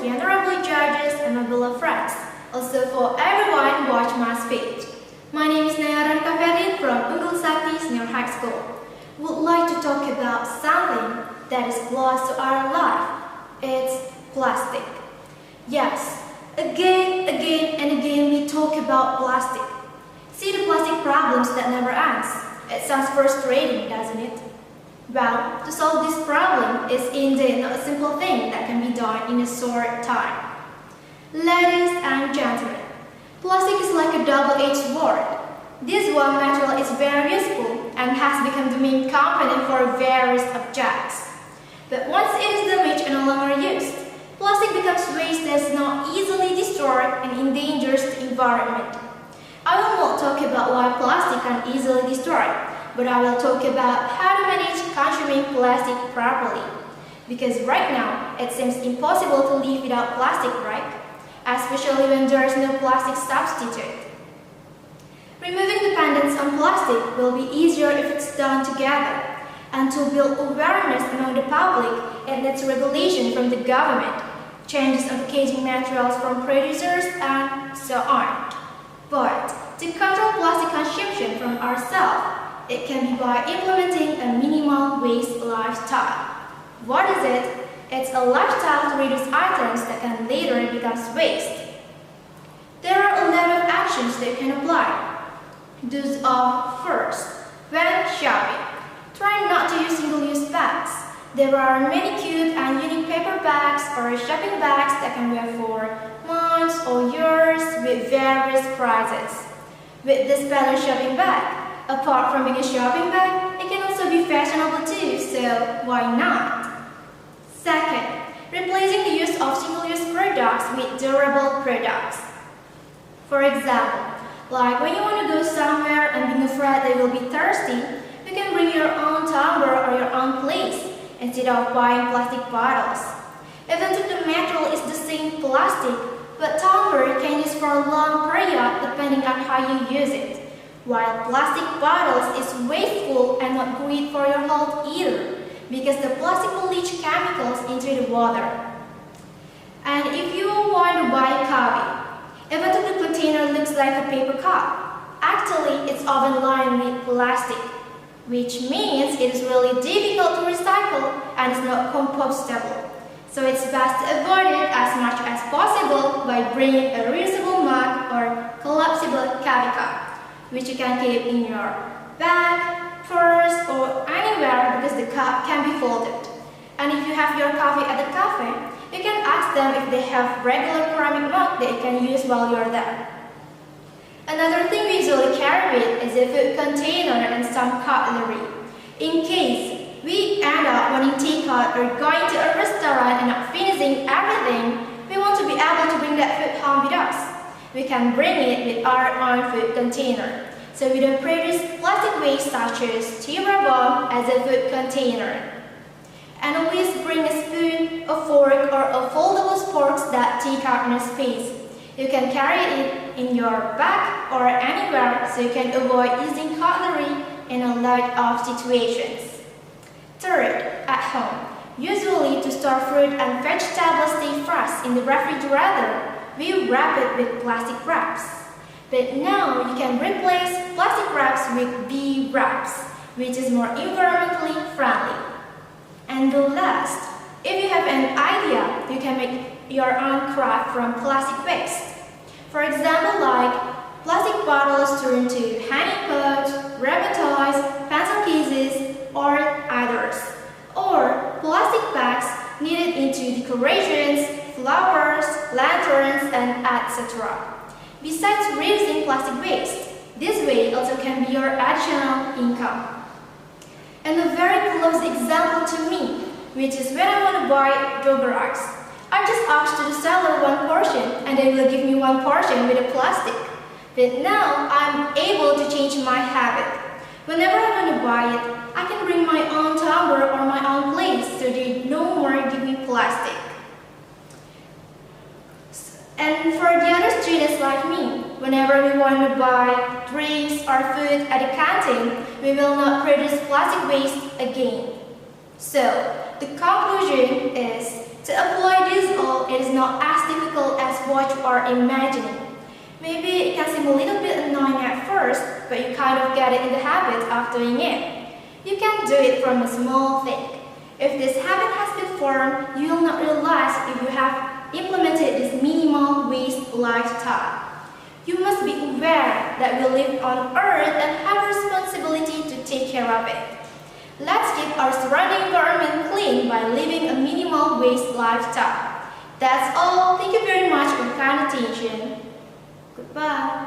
the honorable judges and my beloved friends, also for everyone who watch my speech. My name is Nayyara Rifqa Ferdin from Unggul Sakti Senior High School. We would like to talk about something that is close to our life. It's plastic. Yes, again and again we talk about plastic. See the plastic problems that never ends. It sounds frustrating, doesn't it? Well, to solve this problem is indeed not a simple thing that can be done in a short time. Ladies and gentlemen, plastic is like a double-edged sword. This one material is very useful and has become the main component for various objects. But once it is damaged and no longer used, plastic becomes waste that is not easily destroyed and endangers the environment. I will not talk about why plastic can easily destroy, but I will talk about how to manage consuming plastic properly. Because right now, it seems impossible to live without plastic, right? Especially when there is no plastic substitute. Removing dependence on plastic will be easier if it's done together. And to build awareness among the public, it needs regulation from the government, changes in packaging materials from producers, and so on. But to control plastic consumption from ourselves, it can be by implementing a minimal waste lifestyle. What is it? It's a lifestyle to reduce items that can later become waste. There are a lot of actions that you can apply. Those are: first, when shopping, try not to use single-use bags. There are many cute and unique paper bags or shopping bags that can wear for months or years with various prices. With this pattern shopping bag, apart from being a shopping bag, it can also be fashionable too, so why not? Second, replacing the use of single-use products with durable products. For example, like when you want to go somewhere and being afraid that you will be thirsty, you can bring your own tumbler or your own plate instead of buying plastic bottles. Even if the material is the same plastic, but tumbler you can use for a long period depending on how you use it. While plastic bottles is wasteful and not great for your health either, because the plastic will leach chemicals into the water. And if you want to buy coffee, even if the container looks like a paper cup, actually it's often lined with plastic, which means it is really difficult to recycle and is not compostable. So it's best to avoid it as much as possible by bringing a reusable mug or collapsible coffee cup, which you can keep in your bag, purse, or anywhere because the cup can be folded. And if you have your coffee at the cafe, you can ask them if they have regular ceramic mug that you can use while you're there. Another thing we usually carry with is a food container and some cutlery. In case we end up wanting takeout or going to a restaurant and not finishing everything, we want to be able to bring that food home with us. We can bring it with our own food container, so we don't produce plastic waste such as styrofoam as a food container. And always bring a spoon, a fork, or a foldable fork that take up no space. You can carry it in your bag or anywhere, so you can avoid using cutlery in a lot of situations. Third, at home. Usually to store fruit and vegetables stay fresh in the refrigerator, we wrap it with plastic wraps. But now you can replace plastic wraps with bee wraps, which is more environmentally friendly. And the last, if you have an idea, you can make your own craft from plastic waste. For example, like plastic bottles turned to hanging pots, rubber toys, pencil cases, or others. Or plastic bags needed into decorations, flowers, lanterns, and etc. Besides reducing plastic waste, this way also can be your additional income. And a very close example to me, which is when I want to buy yogurt ice. I just asked to the seller one portion and they will give me one portion with a plastic. But now I'm able to change my habit. Whenever I want to buy it, I can bring my own tumbler or my own plate so they no more give me plastic. And for the other students like me, whenever we want to buy drinks or food at the canteen, we will not produce plastic waste again. So, the conclusion is to apply this all, it is is not as difficult as what you are imagining. Maybe it can seem a little bit annoying at first, but you kind of get it in the habit of doing it. You can do it from a small thing. If this habit has been formed, you will not realize if you have implemented this minimal waste lifestyle. You must be aware that we live on Earth and have a responsibility to take care of it. Let's keep our surrounding environment clean by living a minimal waste lifestyle. That's all. Thank you very much for your kind attention. Goodbye.